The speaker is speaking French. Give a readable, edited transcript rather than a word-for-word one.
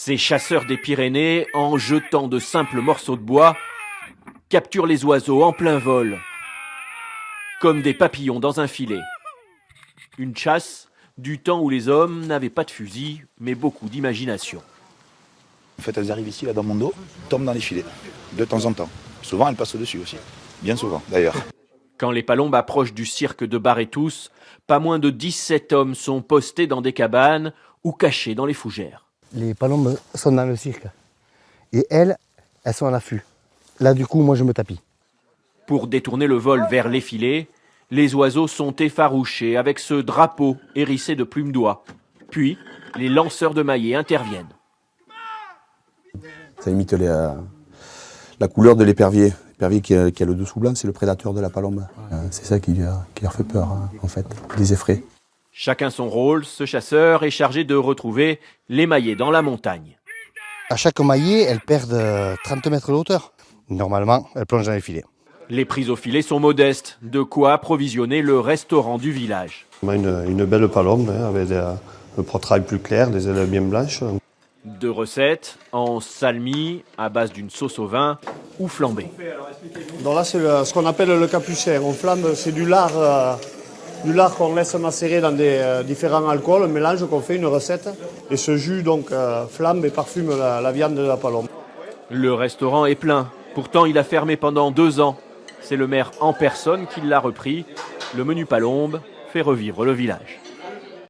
Ces chasseurs des Pyrénées, en jetant de simples morceaux de bois, capturent les oiseaux en plein vol, comme des papillons dans un filet. Une chasse du temps où les hommes n'avaient pas de fusil, mais beaucoup d'imagination. En fait, elles arrivent ici, là, dans mon dos, tombent dans les filets, de temps en temps. Souvent, elles passent au-dessus aussi. Bien souvent, d'ailleurs. Quand les palombes approchent du cirque de Barretous, pas moins de 17 hommes sont postés dans des cabanes ou cachés dans les fougères. Les palombes sont dans le cirque. Et elles sont à l'affût. Là, du coup, moi, je me tapis. Pour détourner le vol vers les filets, les oiseaux sont effarouchés avec ce drapeau hérissé de plumes d'oie. Puis, les lanceurs de maillets interviennent. Ça imite la couleur de l'épervier. L'épervier qui a le dessous blanc, c'est le prédateur de la palombe. C'est ça qui leur fait peur, en fait, les effraie. Chacun son rôle, ce chasseur est chargé de retrouver les maillets dans la montagne. À chaque maillet, elles perdent 30 mètres de hauteur. Normalement, elles plongent dans les filets. Les prises au filet sont modestes, de quoi approvisionner le restaurant du village. On a une belle palombe avec un poitrail plus clair, des ailes bien blanches. Deux recettes, en salmi, à base d'une sauce au vin ou flambée. Donc là, c'est ce qu'on appelle le capucin. On flambe, c'est du lard qu'on laisse macérer dans des différents alcools, un mélange qu'on fait, une recette. Et ce jus donc flambe et parfume la viande de la palombe. Le restaurant est plein. Pourtant, il a fermé pendant 2 ans. C'est le maire en personne qui l'a repris. Le menu palombe fait revivre le village.